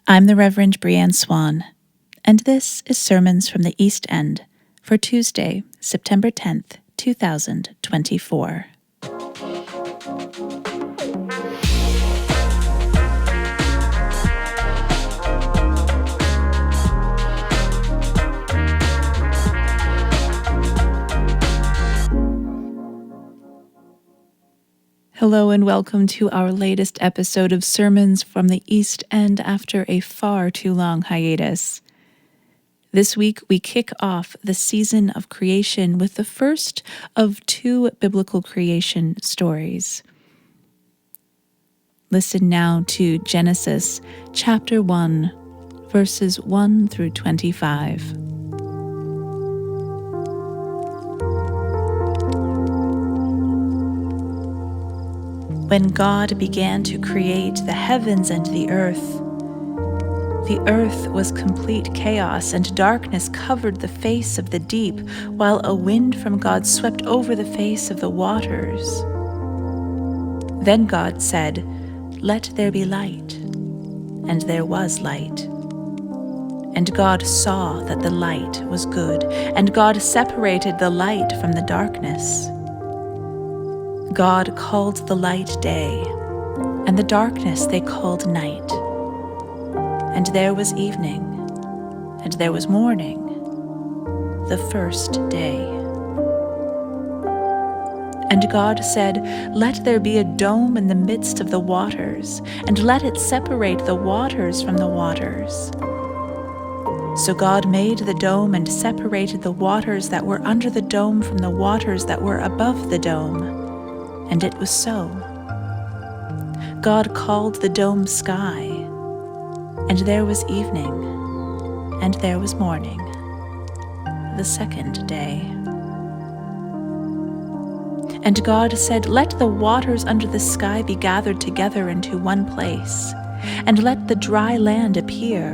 I'm the Reverend Bri-anne Swan, and this is Sermons from the East End for Tuesday, September 10th, 2024. Hello and welcome to our latest episode of Sermons from the East End after a far too long hiatus. This week we kick off the season of creation with the first of two biblical creation stories. Listen now to Genesis chapter 1, verses 1 through 25. When God began to create the heavens and the earth was complete chaos, and darkness covered the face of the deep, while a wind from God swept over the face of the waters. Then God said, "Let there be light," and there was light. And God saw that the light was good, and God separated the light from the darkness. God called the light day, and the darkness they called night. And there was evening, and there was morning, the first day. And God said, "Let there be a dome in the midst of the waters, and let it separate the waters from the waters." So God made the dome and separated the waters that were under the dome from the waters that were above the dome. And it was so. God called the dome sky, and there was evening, and there was morning, the second day. And God said, "Let the waters under the sky be gathered together into one place, and let the dry land appear."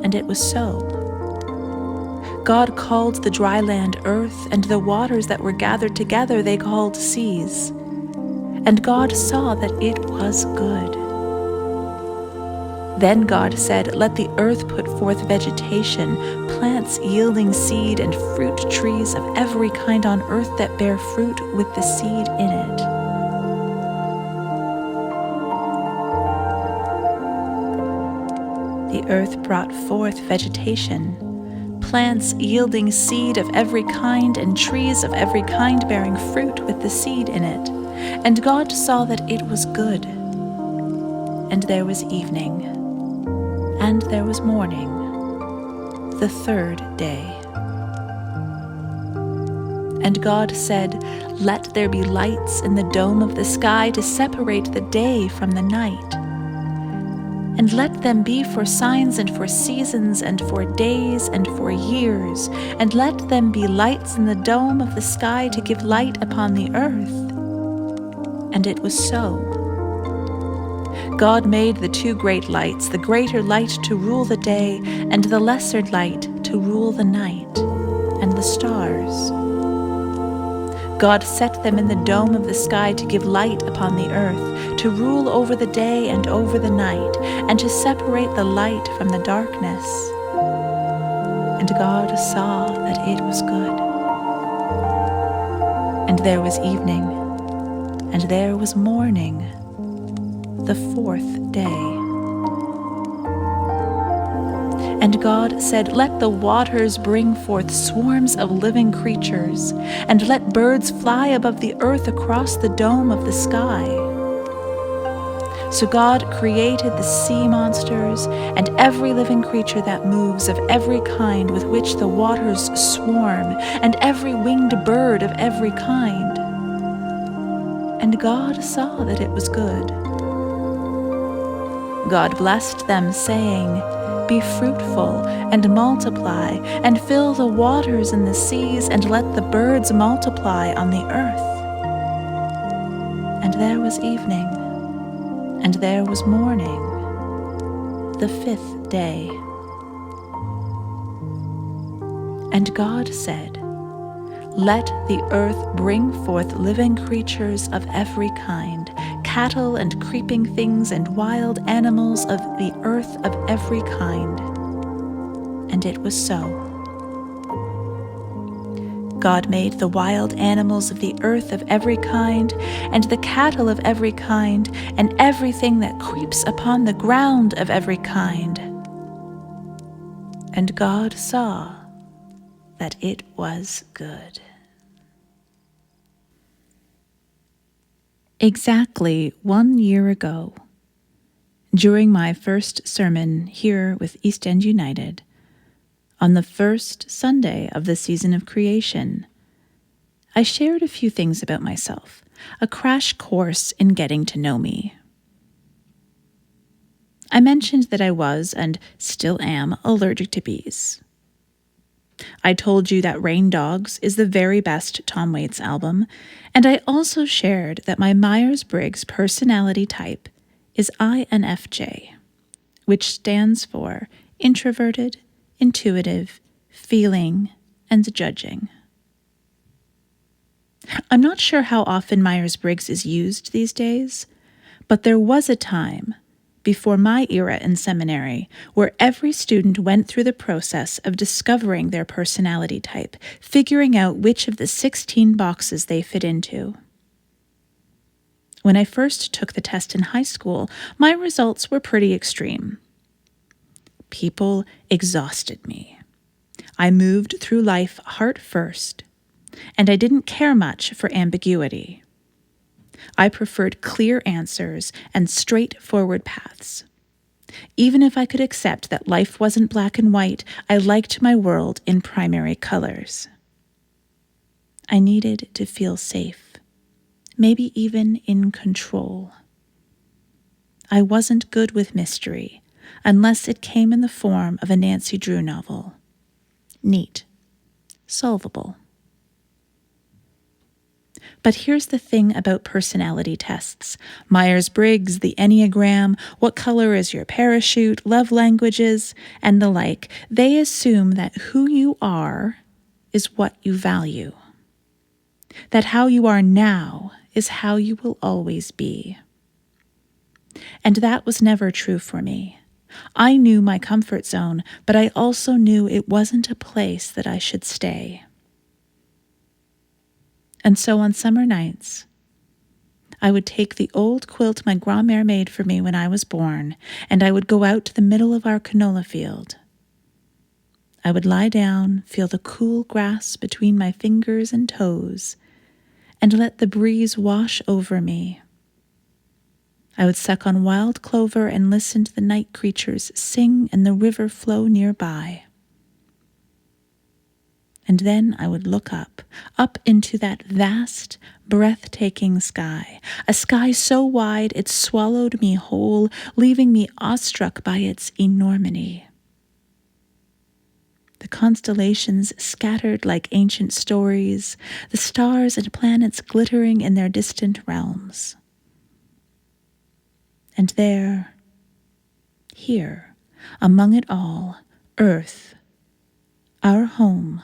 And it was so. God called the dry land earth, and the waters that were gathered together they called seas. And God saw that it was good. Then God said, "Let the earth put forth vegetation, plants yielding seed, and fruit trees of every kind on earth that bear fruit with the seed in it." The earth brought forth vegetation, plants yielding seed of every kind, and trees of every kind bearing fruit with the seed in it. And God saw that it was good. And there was evening, and there was morning, the third day. And God said, "Let there be lights in the dome of the sky to separate the day from the night. And let them be for signs and for seasons and for days and for years. And let them be lights in the dome of the sky to give light upon the earth." And it was so. God made the two great lights, the greater light to rule the day, and the lesser light to rule the night, and the stars. God set them in the dome of the sky to give light upon the earth, to rule over the day and over the night, and to separate the light from the darkness. And God saw that it was good. And there was evening, and there was morning, the fourth day. And God said, "Let the waters bring forth swarms of living creatures, and let birds fly above the earth across the dome of the sky." So God created the sea monsters and every living creature that moves of every kind with which the waters swarm, and every winged bird of every kind. And God saw that it was good. God blessed them, saying, "Be fruitful and multiply, and fill the waters in the seas, and let the birds multiply on the earth." And there was evening, and there was morning, the fifth day. And God said, "Let the earth bring forth living creatures of every kind, cattle and creeping things and wild animals of the earth of every kind. And it was so. God made the wild animals of the earth of every kind, and the cattle of every kind, and everything that creeps upon the ground of every kind. And God saw that it was good. Exactly 1 year ago, during my first sermon here with East End United, on the first Sunday of the season of creation, I shared a few things about myself, a crash course in getting to know me. I mentioned that I was, and still am, allergic to bees. I told you that Rain Dogs is the very best Tom Waits album, and I also shared that my Myers-Briggs personality type is INFJ, which stands for introverted, intuitive, feeling, and judging. I'm not sure how often Myers-Briggs is used these days, but there was a time, before my era in seminary, where every student went through the process of discovering their personality type, figuring out which of the 16 boxes they fit into. When I first took the test in high school, my results were pretty extreme. People exhausted me. I moved through life heart first, and I didn't care much for ambiguity. I preferred clear answers and straightforward paths. Even if I could accept that life wasn't black and white, I liked my world in primary colors. I needed to feel safe, maybe even in control. I wasn't good with mystery, unless it came in the form of a Nancy Drew novel. Neat. Solvable. But here's the thing about personality tests. Myers-Briggs, the Enneagram, what color is your parachute, love languages, and the like. They assume that who you are is what you value. That how you are now is how you will always be. And that was never true for me. I knew my comfort zone, but I also knew it wasn't a place that I should stay. And so on summer nights, I would take the old quilt my grand-mère made for me when I was born, and I would go out to the middle of our canola field. I would lie down, feel the cool grass between my fingers and toes, and let the breeze wash over me. I would suck on wild clover and listen to the night creatures sing and the river flow nearby. And then I would look up into that vast, breathtaking sky, a sky so wide it swallowed me whole, leaving me awestruck by its enormity. The constellations scattered like ancient stories, the stars and planets glittering in their distant realms. And there, here, among it all, Earth, our home,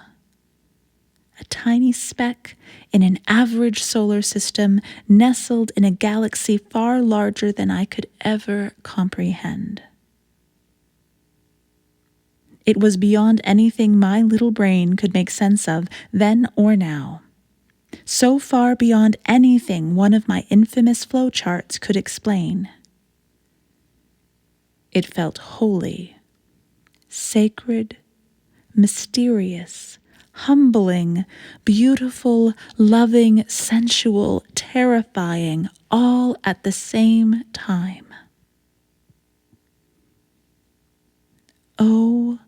a tiny speck in an average solar system nestled in a galaxy far larger than I could ever comprehend. It was beyond anything my little brain could make sense of then or now. So far beyond anything one of my infamous flowcharts could explain. It felt holy, sacred, mysterious, humbling, beautiful, loving, sensual, terrifying, all at the same time. Oh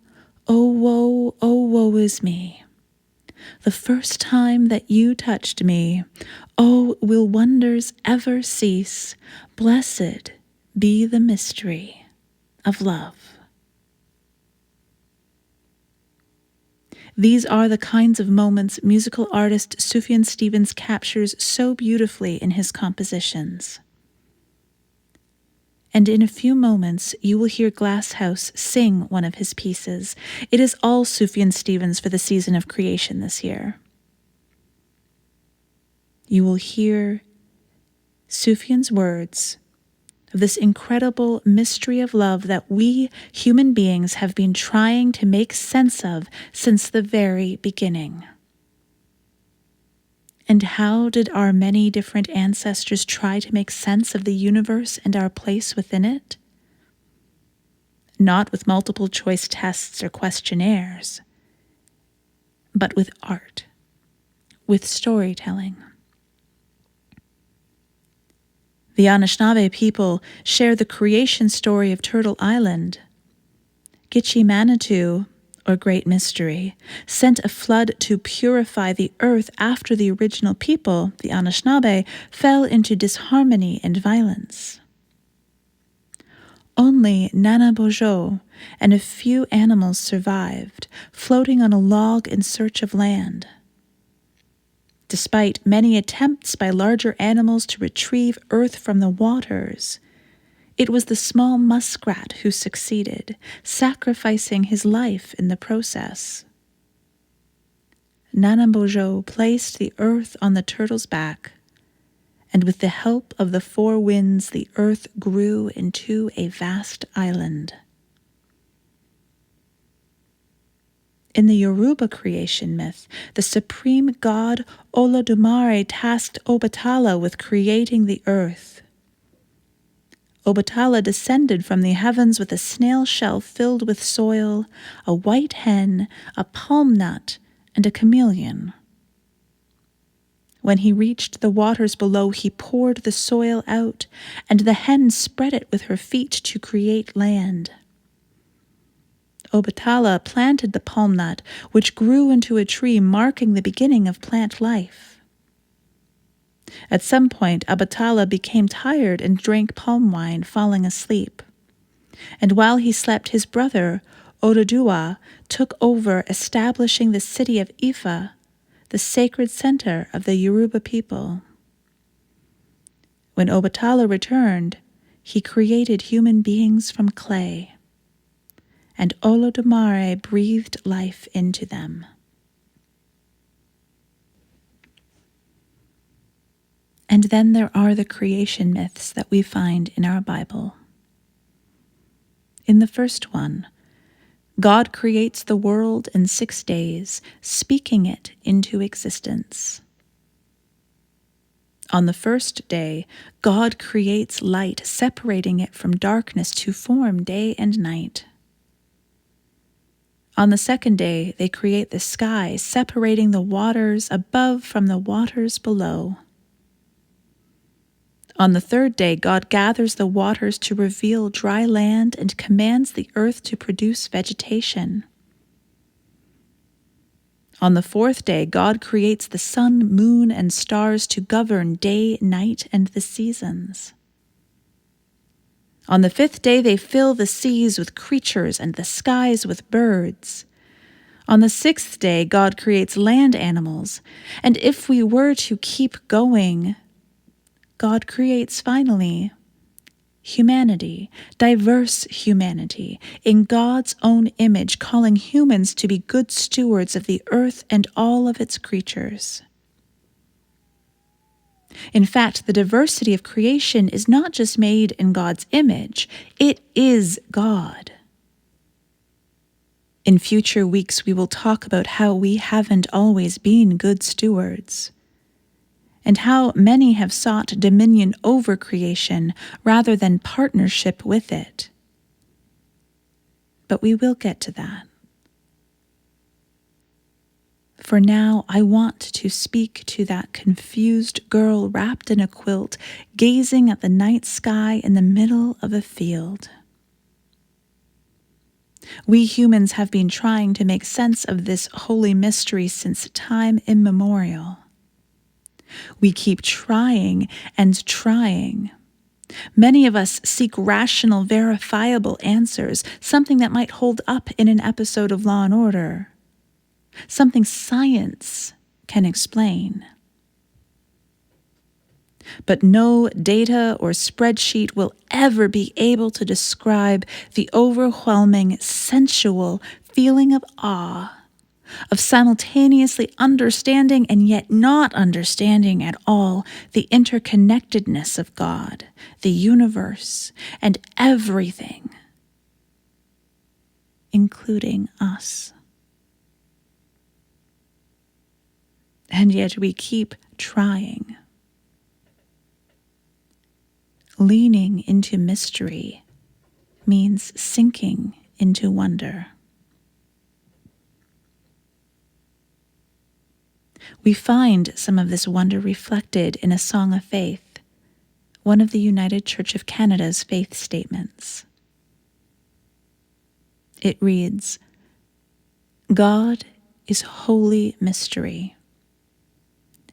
woe is me. The first time that you touched me, oh, will wonders ever cease? Blessed be the mystery of love. These are the kinds of moments musical artist Sufjan Stevens captures so beautifully in his compositions. And in a few moments, you will hear Glasshouse sing one of his pieces. It is all Sufjan Stevens for the season of creation this year. You will hear Sufjan's words of this incredible mystery of love that we human beings have been trying to make sense of since the very beginning. And how did our many different ancestors try to make sense of the universe and our place within it? Not with multiple choice tests or questionnaires, but with art, with storytelling. The Anishinaabe people share the creation story of Turtle Island. Gitche Manitou, or Great Mystery, sent a flood to purify the earth after the original people, the Anishinaabe, fell into disharmony and violence. Only Nana Bojo and a few animals survived, floating on a log in search of land. Despite many attempts by larger animals to retrieve earth from the waters, it was the small muskrat who succeeded, sacrificing his life in the process. Nana Bojo placed the earth on the turtle's back, and with the help of the four winds, the earth grew into a vast island. In the Yoruba creation myth, the supreme god Olodumare tasked Obatala with creating the earth. Obatala descended from the heavens with a snail shell filled with soil, a white hen, a palm nut, and a chameleon. When he reached the waters below, he poured the soil out, and the hen spread it with her feet to create land. Obatala planted the palm nut, which grew into a tree, marking the beginning of plant life. At some point, Obatala became tired and drank palm wine, falling asleep. And while he slept, his brother, Oduduwa, took over, establishing the city of Ifa, the sacred center of the Yoruba people. When Obatala returned, he created human beings from clay, and Olodumare breathed life into them. And then there are the creation myths that we find in our Bible. In the first one, God creates the world in 6 days, speaking it into existence. On the first day, God creates light, separating it from darkness to form day and night. On the second day, they create the sky, separating the waters above from the waters below. On the third day, God gathers the waters to reveal dry land and commands the earth to produce vegetation. On the fourth day, God creates the sun, moon, and stars to govern day, night, and the seasons. On the fifth day, they fill the seas with creatures and the skies with birds. On the sixth day, God creates land animals. And if we were to keep going, God creates finally humanity, diverse humanity, in God's own image, calling humans to be good stewards of the earth and all of its creatures. In fact, the diversity of creation is not just made in God's image, it is God. In future weeks, we will talk about how we haven't always been good stewards, and how many have sought dominion over creation rather than partnership with it. But we will get to that. For now, I want to speak to that confused girl wrapped in a quilt, gazing at the night sky in the middle of a field. We humans have been trying to make sense of this holy mystery since time immemorial. We keep trying and trying. Many of us seek rational, verifiable answers, something that might hold up in an episode of Law and Order, something science can explain. But no data or spreadsheet will ever be able to describe the overwhelming, sensual feeling of awe of simultaneously understanding and yet not understanding at all the interconnectedness of God, the universe, and everything, including us. And yet we keep trying. Leaning into mystery means sinking into wonder. We find some of this wonder reflected in a song of faith, one of the United Church of Canada's faith statements. It reads, "God is holy mystery,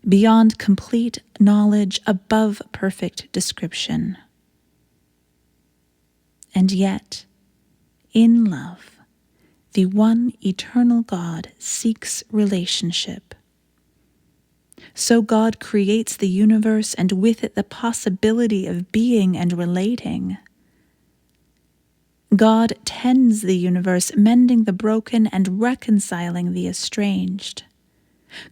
beyond complete knowledge, above perfect description. And yet, in love, the one eternal God seeks relationship. So God creates the universe and with it the possibility of being and relating. God tends the universe, mending the broken and reconciling the estranged.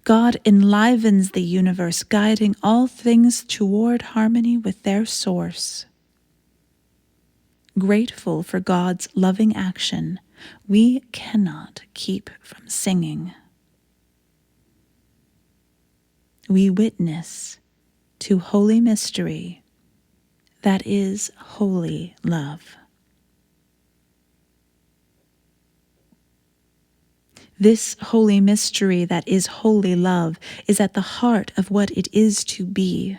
God enlivens the universe, guiding all things toward harmony with their source. Grateful for God's loving action, we cannot keep from singing. We witness to holy mystery that is holy love." This holy mystery that is holy love is at the heart of what it is to be,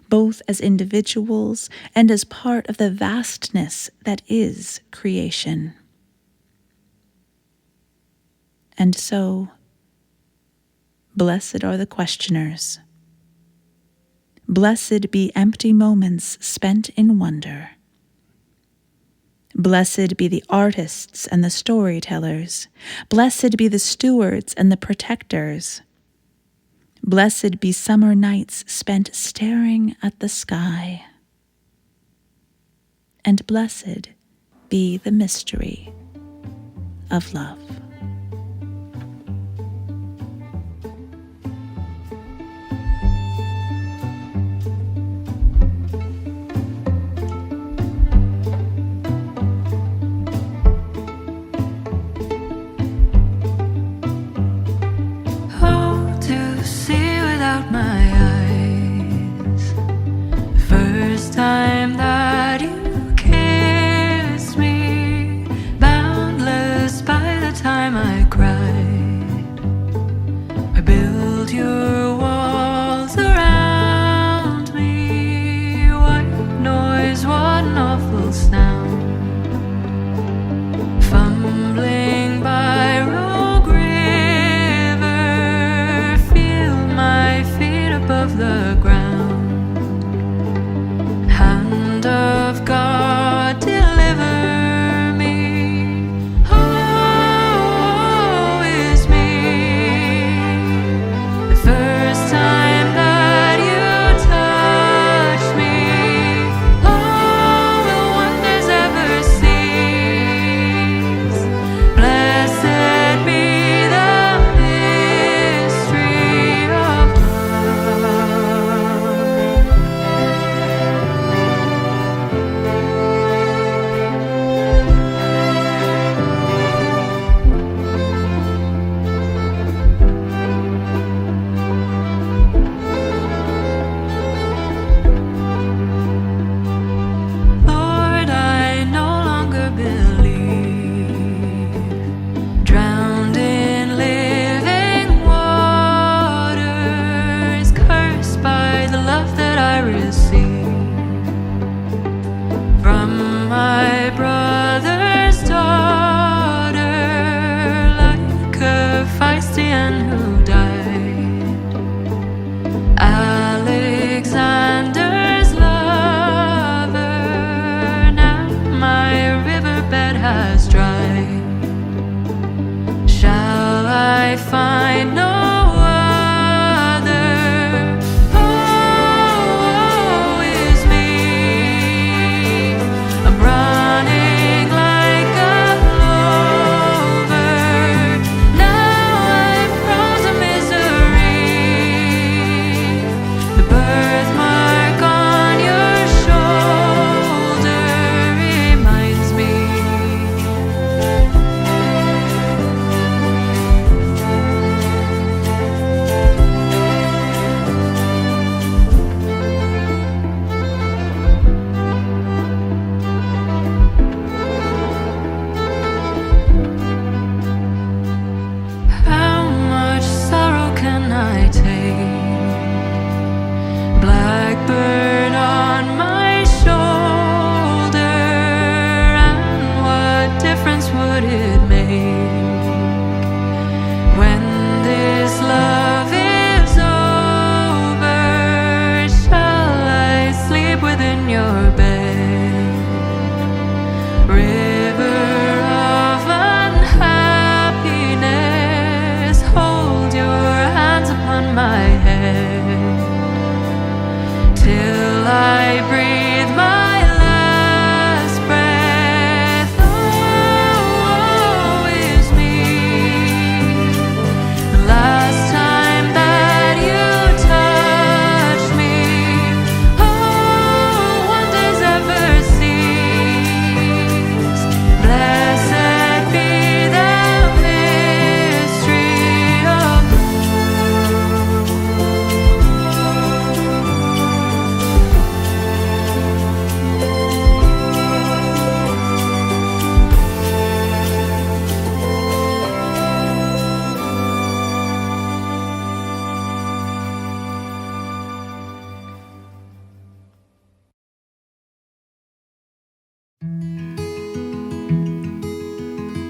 both as individuals and as part of the vastness that is creation. And so, blessed are the questioners. Blessed be empty moments spent in wonder. Blessed be the artists and the storytellers. Blessed be the stewards and the protectors. Blessed be summer nights spent staring at the sky. And blessed be the mystery of love. Time that you kissed me, boundless by the time I cried. I built your walls around me. What noise, what an awful sound. Fumbling by Rogue River, feel my feet above the ground. Of God, deliver me. Oh, is me. The first time that you touched me, all the wonders ever cease. Blessed be the mystery of love. Find no other. Oh, is me. I'm running like a clover. Now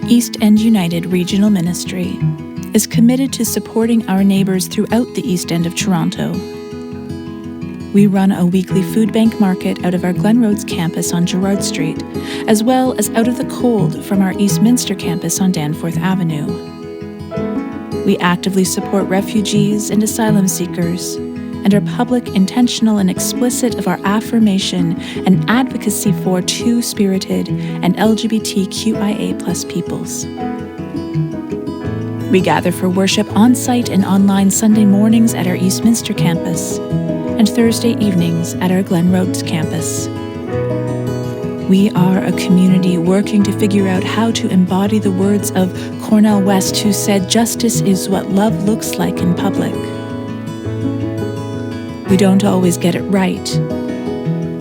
East End United Regional Ministry is committed to supporting our neighbours throughout the East End of Toronto. We run a weekly food bank market out of our Glen Roads campus on Gerrard Street, as well as out of the cold from our Eastminster campus on Danforth Avenue. We actively support refugees and asylum seekers, and are public, intentional, and explicit of our affirmation and advocacy for two-spirited and LGBTQIA+ peoples. We gather for worship on-site and online Sunday mornings at our Eastminster campus, and Thursday evenings at our Glen Roads campus. We are a community working to figure out how to embody the words of Cornel West, who said, "Justice is what love looks like in public." We don't always get it right,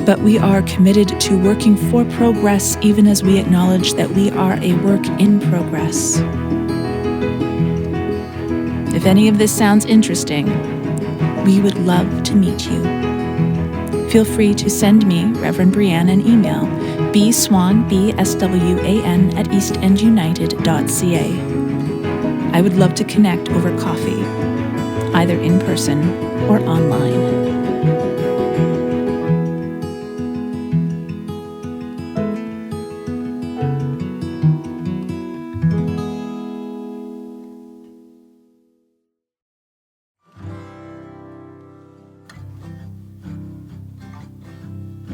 but we are committed to working for progress even as we acknowledge that we are a work in progress. If any of this sounds interesting, we would love to meet you. Feel free to send me, Reverend Bri-anne, an email, bswan, BSWAN, at eastendunited.ca. I would love to connect over coffee, either in person or online.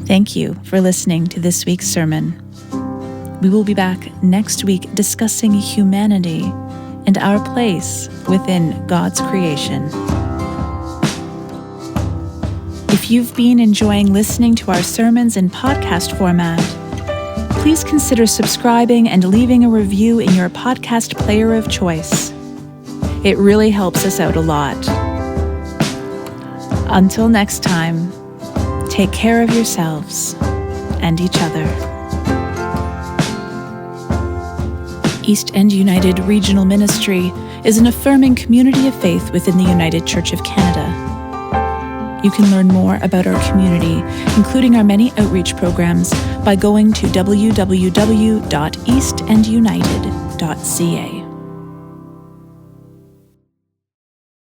Thank you for listening to this week's sermon. We will be back next week discussing humanity and our place within God's creation. If you've been enjoying listening to our sermons in podcast format, please consider subscribing and leaving a review in your podcast player of choice. It really helps us out a lot. Until next time, take care of yourselves and each other. East End United Regional Ministry is an affirming community of faith within the United Church of Canada. You can learn more about our community, including our many outreach programs, by going to www.eastendunited.ca.